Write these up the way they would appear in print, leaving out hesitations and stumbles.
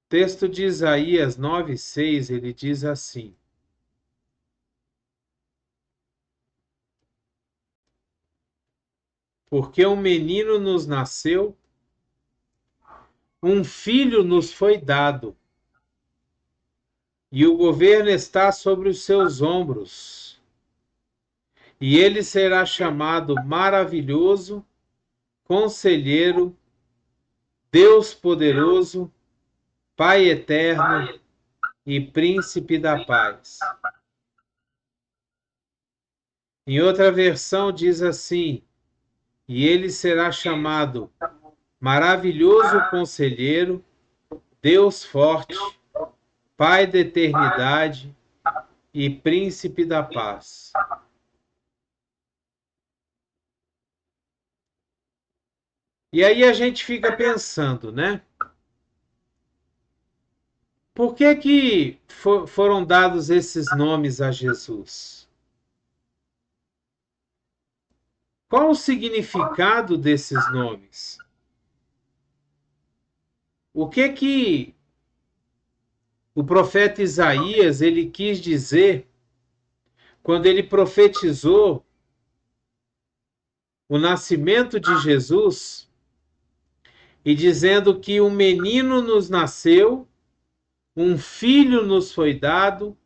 Texto de Isaías 9:6, ele diz assim: Porque um menino nos nasceu, um filho nos foi dado, e o governo está sobre os seus ombros. E ele será chamado Maravilhoso, Conselheiro, Deus Poderoso, Pai Eterno e Príncipe da Paz. Em outra versão diz assim: E ele será chamado Maravilhoso Conselheiro, Deus Forte, Pai da Eternidade e Príncipe da Paz. E aí a gente fica pensando, né? Por que foram dados esses nomes a Jesus? Qual o significado desses nomes? O que o profeta Isaías ele quis dizer quando ele profetizou o nascimento de Jesus e dizendo que um menino nos nasceu, um filho nos foi dado,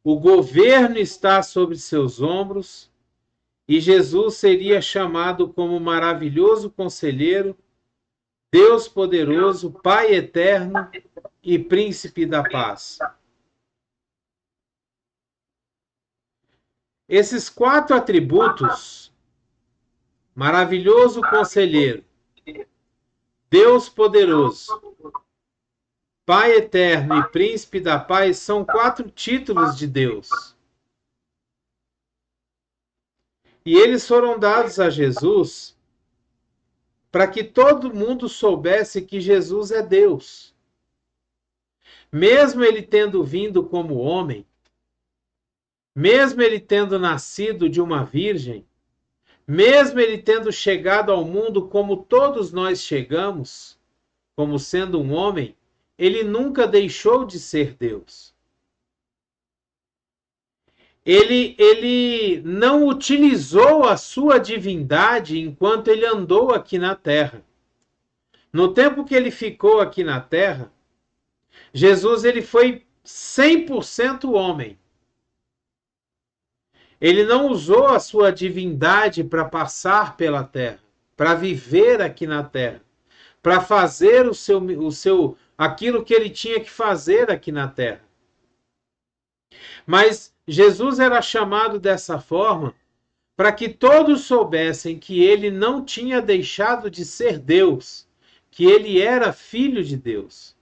o governo está sobre seus ombros e Jesus seria chamado como maravilhoso conselheiro, Deus poderoso, Pai eterno e Príncipe da Paz. Esses quatro atributos, maravilhoso conselheiro, Deus poderoso, Pai eterno e Príncipe da Paz, são quatro títulos de Deus. E eles foram dados a Jesus para que todo mundo soubesse que Jesus é Deus. Mesmo ele tendo vindo como homem, mesmo ele tendo nascido de uma virgem, mesmo ele tendo chegado ao mundo como todos nós chegamos, como sendo um homem, ele nunca deixou de ser Deus. Ele não utilizou a sua divindade enquanto ele andou aqui na terra. No tempo que ele ficou aqui na terra, Jesus ele foi 100% homem. Ele não usou a sua divindade para passar pela terra, para viver aqui na terra, para fazer aquilo que ele tinha que fazer aqui na terra. Mas Jesus era chamado dessa forma para que todos soubessem que ele não tinha deixado de ser Deus, que ele era filho de Deus.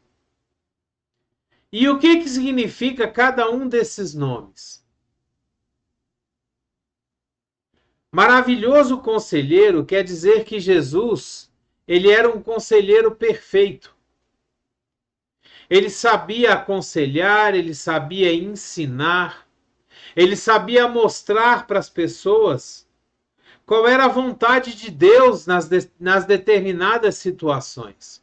E o que significa cada um desses nomes? Maravilhoso conselheiro quer dizer que Jesus, ele era um conselheiro perfeito. Ele sabia aconselhar, ele sabia ensinar, ele sabia mostrar para as pessoas qual era a vontade de Deus nas determinadas situações.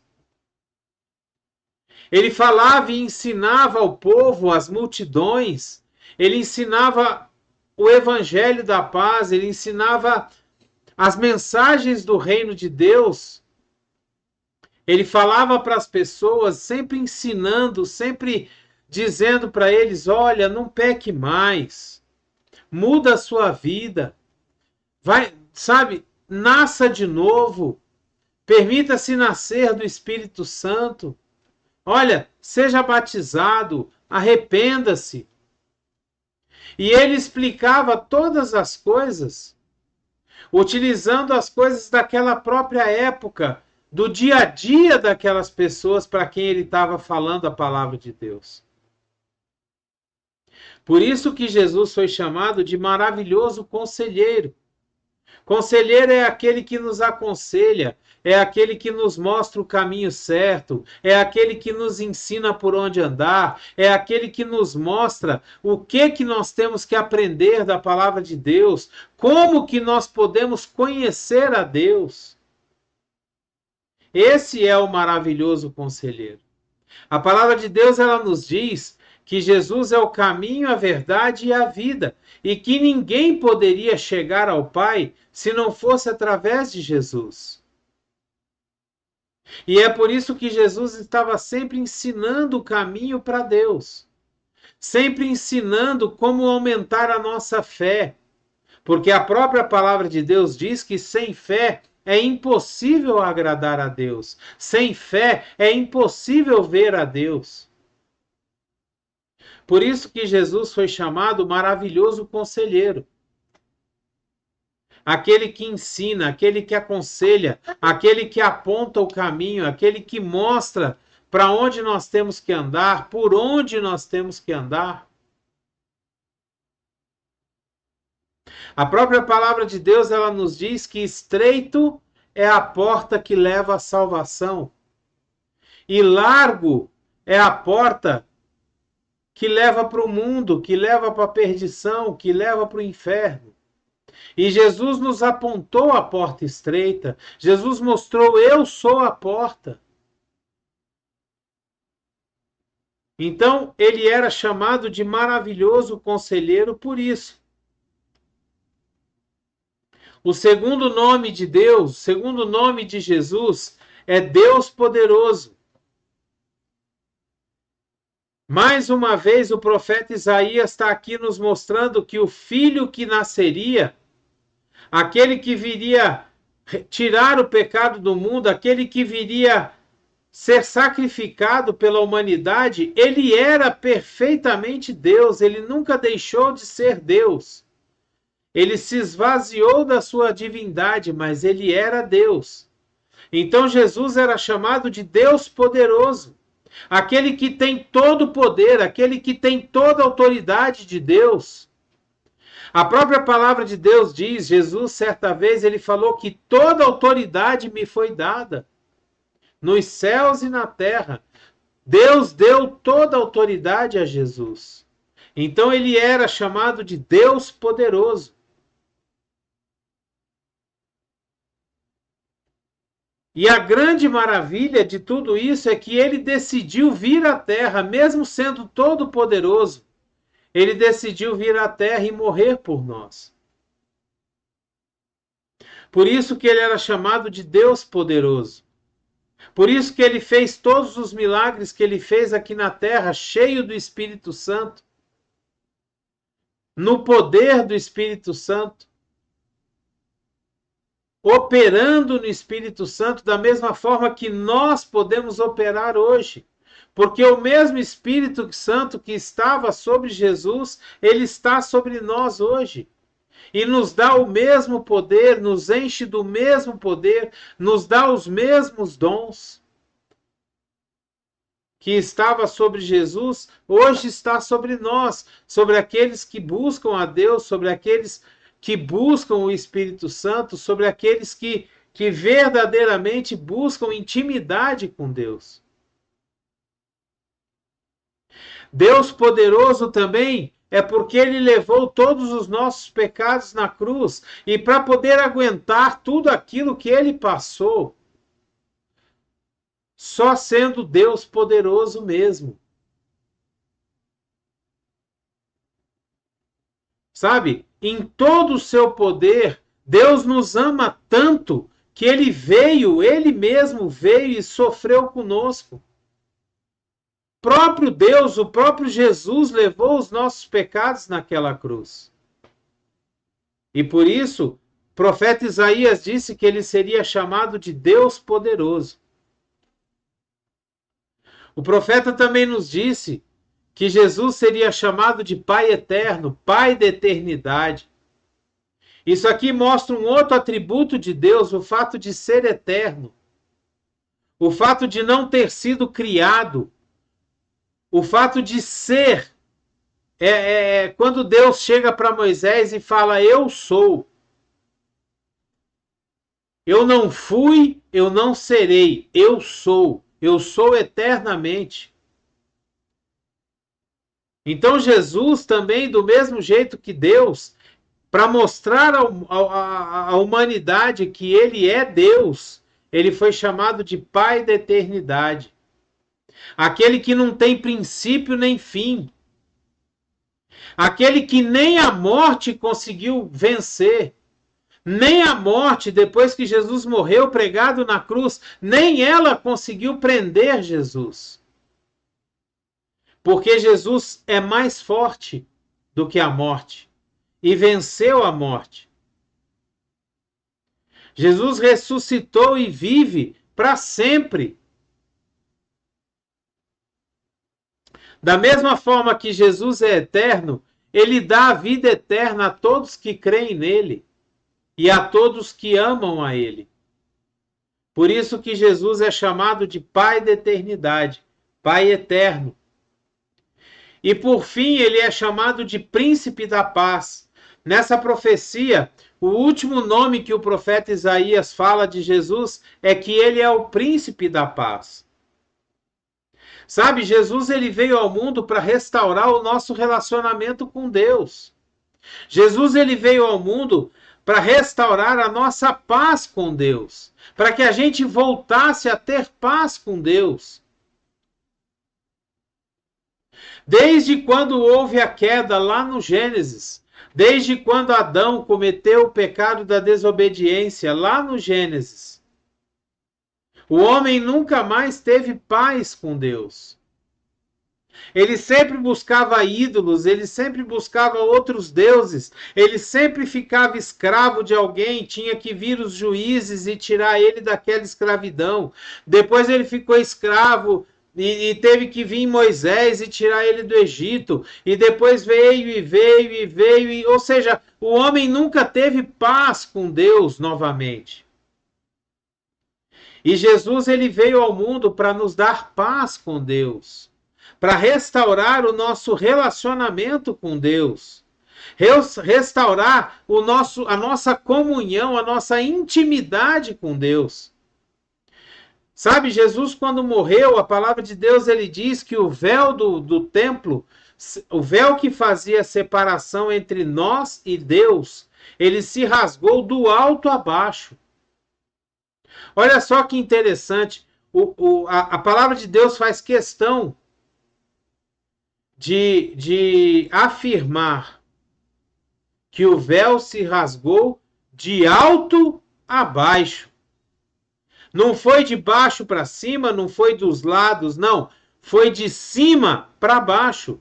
Ele falava e ensinava ao povo, às multidões, ele ensinava o evangelho da paz, ele ensinava as mensagens do reino de Deus. Ele falava para as pessoas, sempre ensinando, sempre dizendo para eles: olha, não peque mais, muda a sua vida, vai, sabe, nasça de novo, permita-se nascer do Espírito Santo. Olha, seja batizado, arrependa-se. E ele explicava todas as coisas, utilizando as coisas daquela própria época, do dia a dia daquelas pessoas para quem ele estava falando a palavra de Deus. Por isso que Jesus foi chamado de maravilhoso conselheiro. Conselheiro é aquele que nos aconselha, é aquele que nos mostra o caminho certo, é aquele que nos ensina por onde andar, é aquele que nos mostra o que nós temos que aprender da palavra de Deus, como que nós podemos conhecer a Deus. Esse é o maravilhoso conselheiro. A palavra de Deus, ela nos diz que Jesus é o caminho, a verdade e a vida, e que ninguém poderia chegar ao Pai se não fosse através de Jesus. E é por isso que Jesus estava sempre ensinando o caminho para Deus, sempre ensinando como aumentar a nossa fé, porque a própria palavra de Deus diz que sem fé é impossível agradar a Deus, sem fé é impossível ver a Deus. Por isso que Jesus foi chamado maravilhoso conselheiro. Aquele que ensina, aquele que aconselha, aquele que aponta o caminho, aquele que mostra para onde nós temos que andar, por onde nós temos que andar. A própria palavra de Deus, ela nos diz que estreito é a porta que leva à salvação, e largo é a porta que leva para o mundo, que leva para a perdição, que leva para o inferno. E Jesus nos apontou a porta estreita. Jesus mostrou: eu sou a porta. Então, ele era chamado de maravilhoso conselheiro por isso. O segundo nome de Deus, o segundo nome de Jesus, é Deus poderoso. Mais uma vez, o profeta Isaías está aqui nos mostrando que o filho que nasceria, aquele que viria tirar o pecado do mundo, aquele que viria ser sacrificado pela humanidade, ele era perfeitamente Deus, ele nunca deixou de ser Deus. Ele se esvaziou da sua divindade, mas ele era Deus. Então Jesus era chamado de Deus poderoso, aquele que tem todo o poder, aquele que tem toda a autoridade de Deus. A própria palavra de Deus diz, Jesus certa vez ele falou que toda autoridade me foi dada, nos céus e na terra. Deus deu toda a autoridade a Jesus. Então ele era chamado de Deus poderoso. E a grande maravilha de tudo isso é que ele decidiu vir à terra, mesmo sendo todo poderoso. Ele decidiu vir à terra e morrer por nós. Por isso que ele era chamado de Deus poderoso. Por isso que ele fez todos os milagres que ele fez aqui na terra, cheio do Espírito Santo, no poder do Espírito Santo, operando no Espírito Santo da mesma forma que nós podemos operar hoje. Porque o mesmo Espírito Santo que estava sobre Jesus, ele está sobre nós hoje. E nos dá o mesmo poder, nos enche do mesmo poder, nos dá os mesmos dons. Que estava sobre Jesus, hoje está sobre nós, sobre aqueles que buscam a Deus, sobre aqueles que buscam o Espírito Santo, sobre aqueles que verdadeiramente buscam intimidade com Deus. Deus poderoso também é porque ele levou todos os nossos pecados na cruz, e para poder aguentar tudo aquilo que ele passou, só sendo Deus poderoso mesmo. Sabe? Em todo o seu poder, Deus nos ama tanto que ele veio, ele mesmo veio e sofreu conosco. O próprio Deus, o próprio Jesus levou os nossos pecados naquela cruz. E por isso, o profeta Isaías disse que ele seria chamado de Deus poderoso. O profeta também nos disse que Jesus seria chamado de Pai eterno, Pai da eternidade. Isso aqui mostra um outro atributo de Deus, o fato de ser eterno. O fato de não ter sido criado. O fato de ser. Quando Deus chega para Moisés e fala, eu sou. Eu não fui, eu não serei, eu sou. Eu sou eternamente. Então Jesus também, do mesmo jeito que Deus, para mostrar à humanidade que ele é Deus, ele foi chamado de Pai da eternidade. aquele que não tem princípio nem fim, aquele que nem a morte conseguiu vencer, nem a morte, depois que Jesus morreu pregado na cruz, nem ela conseguiu prender Jesus. Porque Jesus é mais forte do que a morte e venceu a morte. Jesus ressuscitou e vive para sempre. Da mesma forma que Jesus é eterno, ele dá a vida eterna a todos que creem nele e a todos que amam a ele. Por isso que Jesus é chamado de Pai da eternidade, Pai eterno. E por fim, ele é chamado de Príncipe da Paz. Nessa profecia, o último nome que o profeta Isaías fala de Jesus é que ele é o Príncipe da Paz. Sabe, Jesus ele veio ao mundo para restaurar o nosso relacionamento com Deus. Jesus ele veio ao mundo para restaurar a nossa paz com Deus, para que a gente voltasse a ter paz com Deus. Desde quando houve a queda lá no Gênesis, desde quando Adão cometeu o pecado da desobediência lá no Gênesis, o homem nunca mais teve paz com Deus. Ele sempre buscava ídolos, ele sempre buscava outros deuses, ele sempre ficava escravo de alguém, tinha que vir os juízes e tirar ele daquela escravidão. Depois ele ficou escravo e teve que vir Moisés e tirar ele do Egito. E depois veio. Ou seja, o homem nunca teve paz com Deus novamente. E Jesus ele veio ao mundo para nos dar paz com Deus, para restaurar o nosso relacionamento com Deus, restaurar a nossa comunhão, a nossa intimidade com Deus. Sabe, Jesus quando morreu, a palavra de Deus ele diz que o véu do templo, o véu que fazia separação entre nós e Deus, ele se rasgou do alto a baixo. Olha só que interessante, a palavra de Deus faz questão de afirmar que o véu se rasgou de alto a baixo. Não foi de baixo para cima, não foi dos lados, não. Foi de cima para baixo.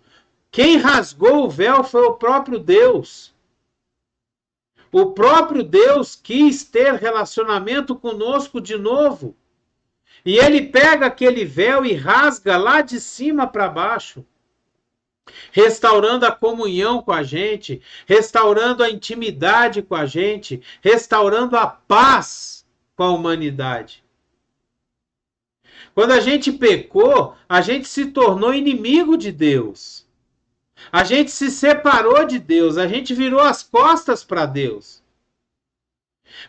Quem rasgou o véu foi o próprio Deus. O próprio Deus quis ter relacionamento conosco de novo. E ele pega aquele véu e rasga lá de cima para baixo, restaurando a comunhão com a gente, restaurando a intimidade com a gente, restaurando a paz com a humanidade. Quando a gente pecou, a gente se tornou inimigo de Deus. A gente se separou de Deus, a gente virou as costas para Deus.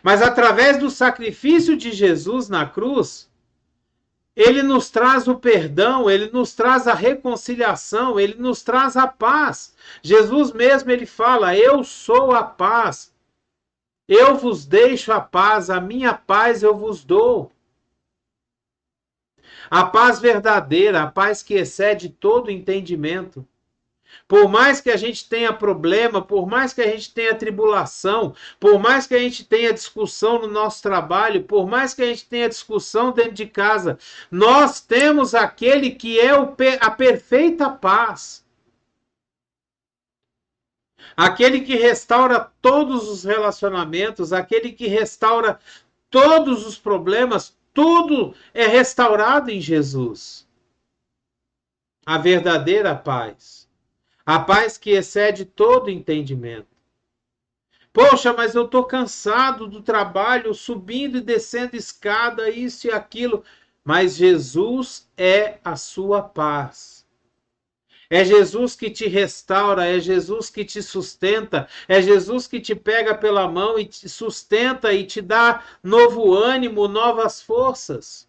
Mas através do sacrifício de Jesus na cruz, ele nos traz o perdão, ele nos traz a reconciliação, ele nos traz a paz. Jesus mesmo ele fala: eu sou a paz. Eu vos deixo a paz, a minha paz eu vos dou. A paz verdadeira, a paz que excede todo entendimento. Por mais que a gente tenha problema, por mais que a gente tenha tribulação, por mais que a gente tenha discussão no nosso trabalho, por mais que a gente tenha discussão dentro de casa, nós temos aquele que é a perfeita paz. Aquele que restaura todos os relacionamentos, aquele que restaura todos os problemas, tudo é restaurado em Jesus. A verdadeira paz. A paz que excede todo entendimento. Poxa, mas eu estou cansado do trabalho, subindo e descendo escada, isso e aquilo. Mas Jesus é a sua paz. É Jesus que te restaura, é Jesus que te sustenta, é Jesus que te pega pela mão e te sustenta e te dá novo ânimo, novas forças.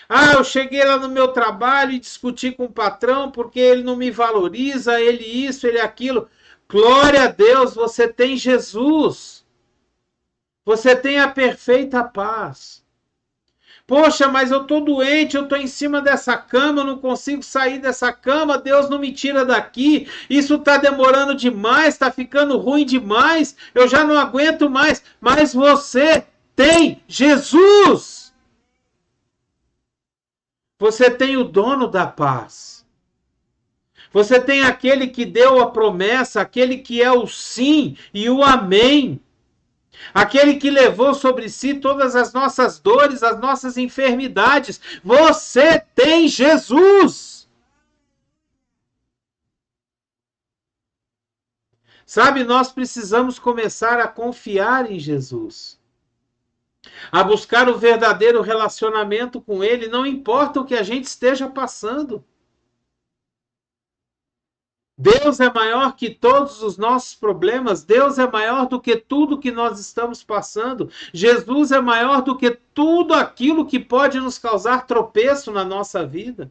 Ah, eu cheguei lá no meu trabalho e discuti com o patrão porque ele não me valoriza, ele isso, ele aquilo. Glória a Deus, você tem Jesus. Você tem a perfeita paz. Poxa, mas eu estou doente, eu estou em cima dessa cama, eu não consigo sair dessa cama, Deus não me tira daqui, isso está demorando demais, está ficando ruim demais, eu já não aguento mais. Mas você tem Jesus. Você tem o dono da paz. Você tem aquele que deu a promessa, aquele que é o sim e o amém. Aquele que levou sobre si todas as nossas dores, as nossas enfermidades. Você tem Jesus. Sabe, nós precisamos começar a confiar em Jesus. A buscar o verdadeiro relacionamento com Ele, não importa o que a gente esteja passando. Deus é maior que todos os nossos problemas. Deus é maior do que tudo que nós estamos passando. Jesus é maior do que tudo aquilo que pode nos causar tropeço na nossa vida.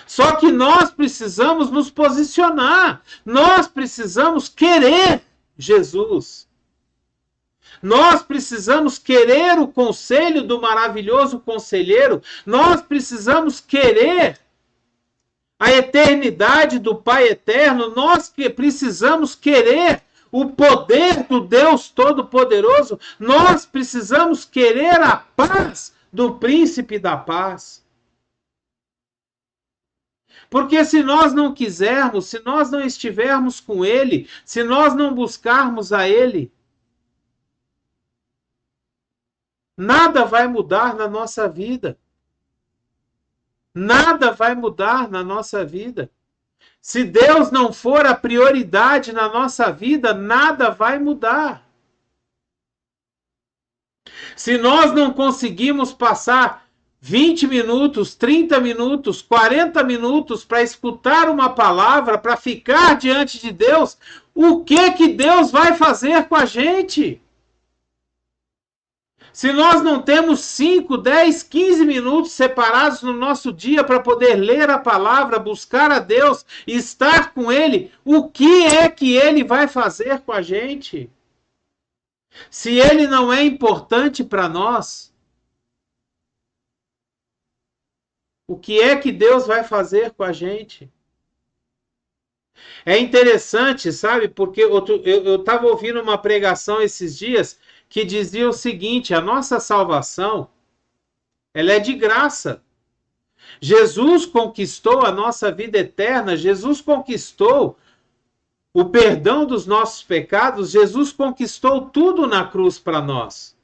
Só que nós precisamos nos posicionar. Nós precisamos querer Jesus. Nós precisamos querer o conselho do maravilhoso conselheiro. Nós precisamos querer a eternidade do Pai eterno, nós que precisamos querer o poder do Deus Todo-Poderoso, nós precisamos querer a paz do Príncipe da Paz. Porque se nós não quisermos, se nós não estivermos com Ele, se nós não buscarmos a Ele, nada vai mudar na nossa vida. Nada vai mudar na nossa vida. Se Deus não for a prioridade na nossa vida, nada vai mudar. Se nós não conseguimos passar 20 minutos, 30 minutos, 40 minutos para escutar uma palavra, para ficar diante de Deus, o que Deus vai fazer com a gente? Se nós não temos 5, 10, 15 minutos separados no nosso dia para poder ler a palavra, buscar a Deus e estar com Ele, o que é que Ele vai fazer com a gente? Se Ele não é importante para nós, o que é que Deus vai fazer com a gente? É interessante, sabe? Porque eu estava ouvindo uma pregação esses dias que dizia o seguinte: a nossa salvação, ela é de graça. Jesus conquistou a nossa vida eterna, Jesus conquistou o perdão dos nossos pecados, Jesus conquistou tudo na cruz para nós.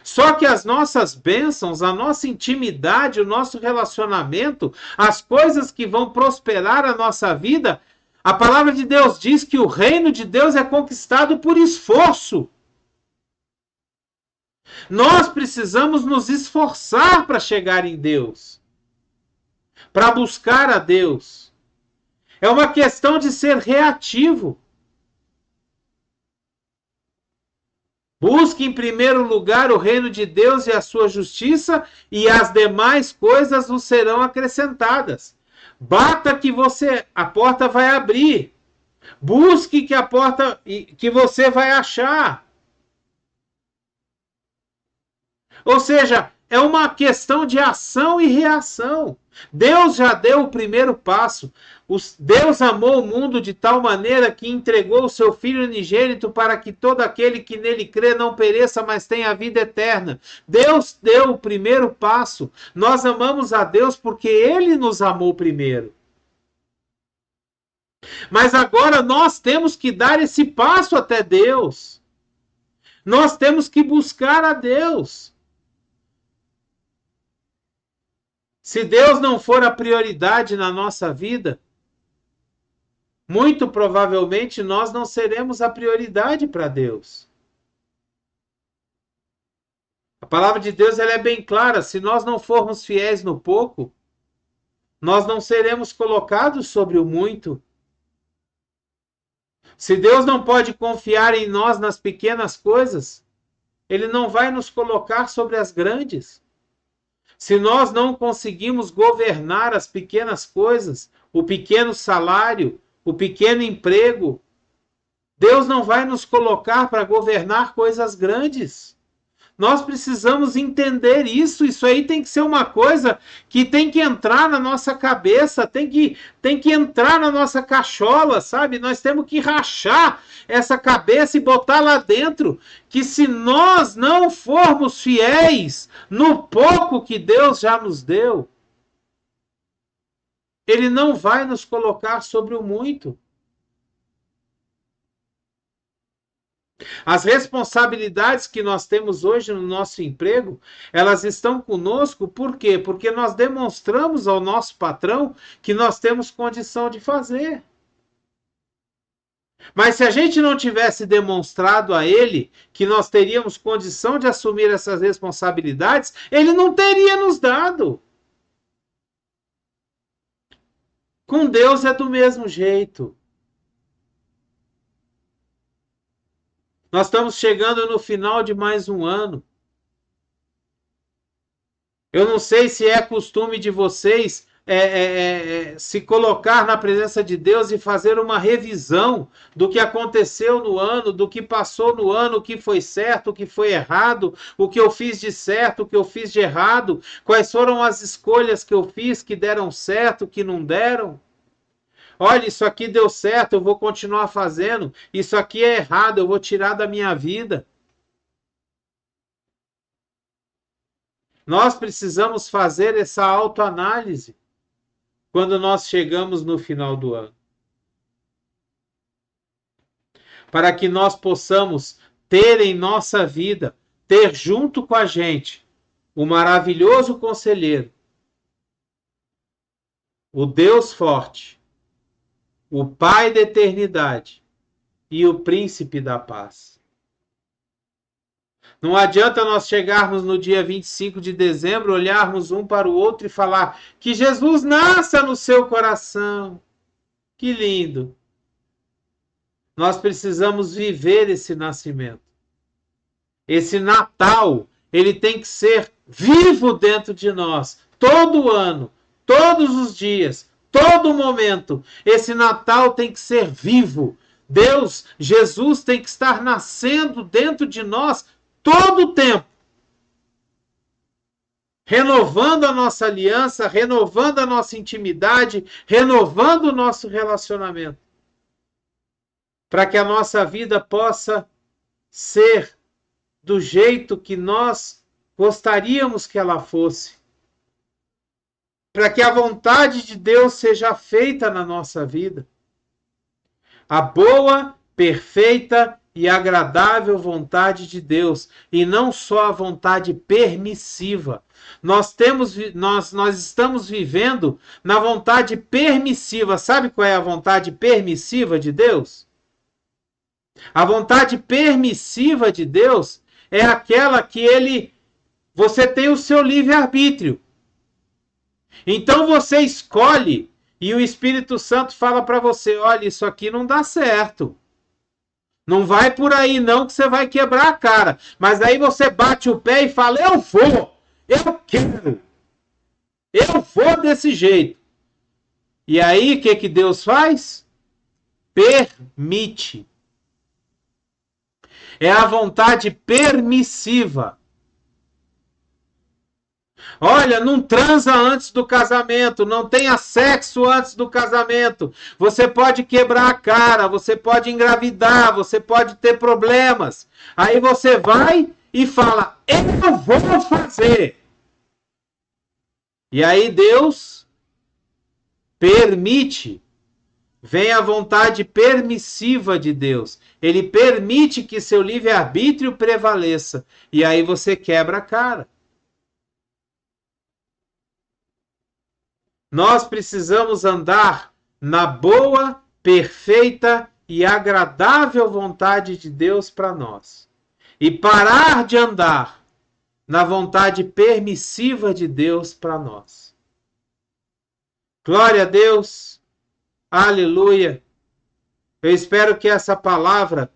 Só que as nossas bênçãos, a nossa intimidade, o nosso relacionamento, as coisas que vão prosperar a nossa vida, a palavra de Deus diz que o reino de Deus é conquistado por esforço. Nós precisamos nos esforçar para chegar em Deus, para buscar a Deus. É uma questão de ser reativo. Busque em primeiro lugar o reino de Deus e a sua justiça, e as demais coisas vos serão acrescentadas. Bata que a porta vai abrir. Busque que a porta que você vai achar. Ou seja, é uma questão de ação e reação. Deus já deu o primeiro passo. Deus amou o mundo de tal maneira que entregou o seu Filho unigênito para que todo aquele que nele crê não pereça, mas tenha a vida eterna. Deus deu o primeiro passo. Nós amamos a Deus porque Ele nos amou primeiro. Mas agora nós temos que dar esse passo até Deus. Nós temos que buscar a Deus. Se Deus não for a prioridade na nossa vida, muito provavelmente nós não seremos a prioridade para Deus. A palavra de Deus ela é bem clara. Se nós não formos fiéis no pouco, nós não seremos colocados sobre o muito. Se Deus não pode confiar em nós nas pequenas coisas, Ele não vai nos colocar sobre as grandes. Se nós não conseguimos governar as pequenas coisas, o pequeno salário, o pequeno emprego, Deus não vai nos colocar para governar coisas grandes. Nós precisamos entender isso. Isso aí tem que ser uma coisa que tem que entrar na nossa cabeça, tem que entrar na nossa cachola, sabe? Nós temos que rachar essa cabeça e botar lá dentro que se nós não formos fiéis no pouco que Deus já nos deu, Ele não vai nos colocar sobre o muito. As responsabilidades que nós temos hoje no nosso emprego, elas estão conosco, por quê? Porque nós demonstramos ao nosso patrão que nós temos condição de fazer. Mas se a gente não tivesse demonstrado a ele que nós teríamos condição de assumir essas responsabilidades, ele não teria nos dado. Com Deus é do mesmo jeito. Nós estamos chegando no final de mais um ano. Eu não sei se é costume de vocês se colocar na presença de Deus e fazer uma revisão do que aconteceu no ano, do que passou no ano, o que foi certo, o que foi errado, o que eu fiz de certo, o que eu fiz de errado, quais foram as escolhas que eu fiz que deram certo, que não deram. Olha, isso aqui deu certo, eu vou continuar fazendo. Isso aqui é errado, eu vou tirar da minha vida. Nós precisamos fazer essa autoanálise quando nós chegamos no final do ano. Para que nós possamos ter em nossa vida, ter junto com a gente, o maravilhoso conselheiro, o Deus forte, o Pai da eternidade e o Príncipe da paz. Não adianta nós chegarmos no dia 25 de dezembro, olharmos um para o outro e falar que Jesus nasça no seu coração. Que lindo! Nós precisamos viver esse nascimento. Esse Natal, ele tem que ser vivo dentro de nós, todo ano, todos os dias, todo momento. Esse Natal tem que ser vivo. Deus, Jesus tem que estar nascendo dentro de nós todo o tempo. Renovando a nossa aliança, renovando a nossa intimidade, renovando o nosso relacionamento. Para que a nossa vida possa ser do jeito que nós gostaríamos que ela fosse. Para que a vontade de Deus seja feita na nossa vida. A boa, perfeita e agradável vontade de Deus, e não só a vontade permissiva. Nós estamos vivendo na vontade permissiva. Sabe qual é a vontade permissiva de Deus? A vontade permissiva de Deus é aquela que você tem o seu livre-arbítrio. Então você escolhe e o Espírito Santo fala para você, olha, isso aqui não dá certo. Não vai por aí não que você vai quebrar a cara. Mas aí você bate o pé e fala, eu vou, eu quero. Eu vou desse jeito. E aí o que Deus faz? Permite. É a vontade permissiva. Olha, não transa antes do casamento, não tenha sexo antes do casamento. Você pode quebrar a cara, você pode engravidar, você pode ter problemas. Aí você vai e fala, eu vou fazer. E aí Deus permite. Vem a vontade permissiva de Deus. Ele permite que seu livre-arbítrio prevaleça. E aí você quebra a cara. Nós precisamos andar na boa, perfeita e agradável vontade de Deus para nós. E parar de andar na vontade permissiva de Deus para nós. Glória a Deus. Aleluia. Eu espero que essa palavra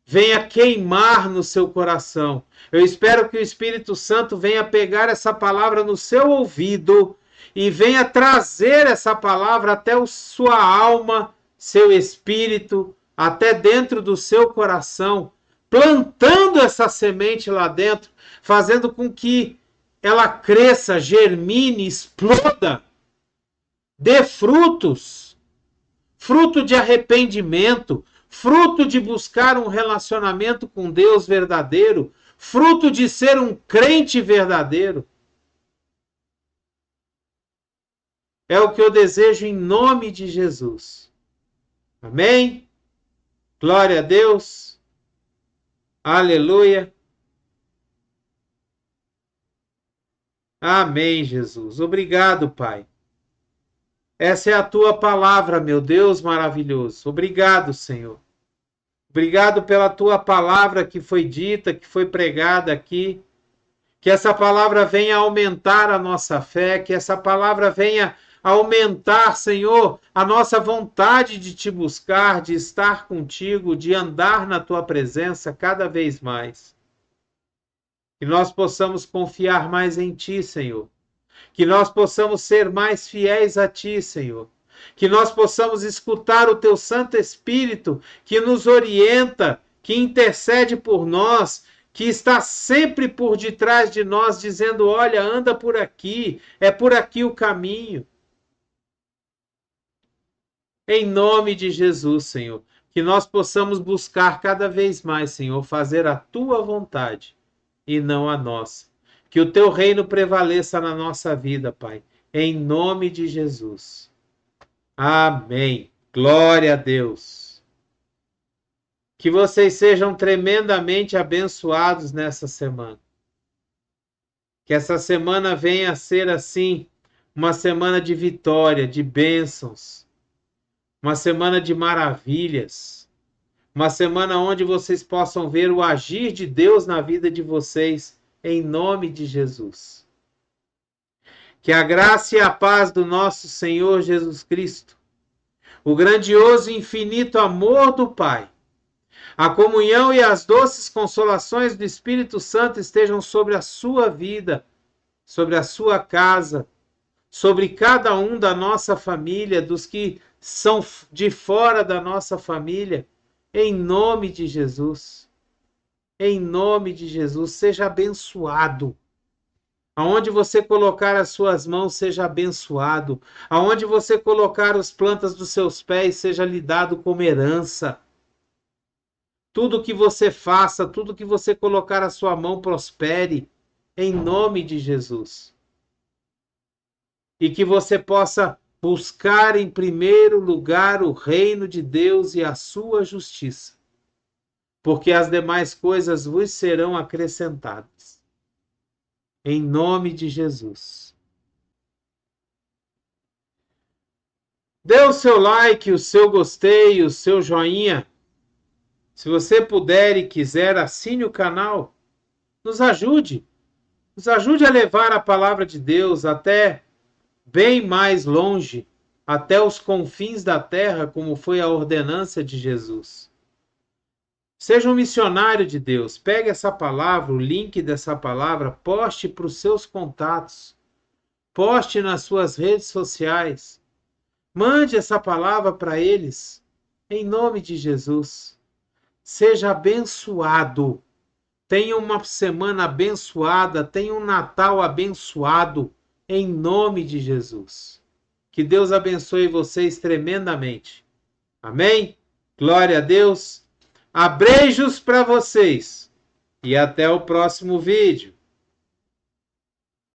venha queimar no seu coração. Eu espero que o Espírito Santo venha pegar essa palavra no seu ouvido e venha trazer essa palavra até sua alma, seu espírito, até dentro do seu coração, plantando essa semente lá dentro, fazendo com que ela cresça, germine, exploda, dê frutos, fruto de arrependimento, fruto de buscar um relacionamento com Deus verdadeiro, fruto de ser um crente verdadeiro. É o que eu desejo em nome de Jesus. Amém? Glória a Deus. Aleluia. Amém, Jesus. Obrigado, Pai. Essa é a tua palavra, meu Deus maravilhoso. Obrigado, Senhor. Obrigado pela tua palavra que foi dita, que foi pregada aqui. Que essa palavra venha aumentar a nossa fé, que essa palavra venha aumentar, Senhor, a nossa vontade de te buscar, de estar contigo, de andar na tua presença cada vez mais. Que nós possamos confiar mais em ti, Senhor. Que nós possamos ser mais fiéis a ti, Senhor. Que nós possamos escutar o teu Santo Espírito, que nos orienta, que intercede por nós, que está sempre por detrás de nós, dizendo: olha, anda por aqui, é por aqui o caminho. Em nome de Jesus, Senhor, que nós possamos buscar cada vez mais, Senhor, fazer a tua vontade e não a nossa. Que o teu reino prevaleça na nossa vida, Pai, em nome de Jesus. Amém. Glória a Deus. Que vocês sejam tremendamente abençoados nessa semana. Que essa semana venha a ser assim, uma semana de vitória, de bênçãos, uma semana de maravilhas, uma semana onde vocês possam ver o agir de Deus na vida de vocês, em nome de Jesus. Que a graça e a paz do nosso Senhor Jesus Cristo, o grandioso e infinito amor do Pai, a comunhão e as doces consolações do Espírito Santo estejam sobre a sua vida, sobre a sua casa, sobre cada um da nossa família, dos que são de fora da nossa família, em nome de Jesus. Em nome de Jesus, seja abençoado. Aonde você colocar as suas mãos, seja abençoado. Aonde você colocar as plantas dos seus pés, seja lhe dado como herança. Tudo que você faça, tudo que você colocar a sua mão, prospere, em nome de Jesus. E que você possa buscar em primeiro lugar o reino de Deus e a sua justiça, porque as demais coisas vos serão acrescentadas. Em nome de Jesus. Dê o seu like, o seu gostei, o seu joinha. Se você puder e quiser, assine o canal. Nos ajude. Nos ajude a levar a palavra de Deus até bem mais longe, até os confins da terra, como foi a ordenança de Jesus. Seja um missionário de Deus. Pegue essa palavra, o link dessa palavra, poste para os seus contatos. Poste nas suas redes sociais. Mande essa palavra para eles, em nome de Jesus. Seja abençoado. Tenha uma semana abençoada, tenha um Natal abençoado, em nome de Jesus. Que Deus abençoe vocês tremendamente. Amém? Glória a Deus. Abreijos para vocês. E até o próximo vídeo.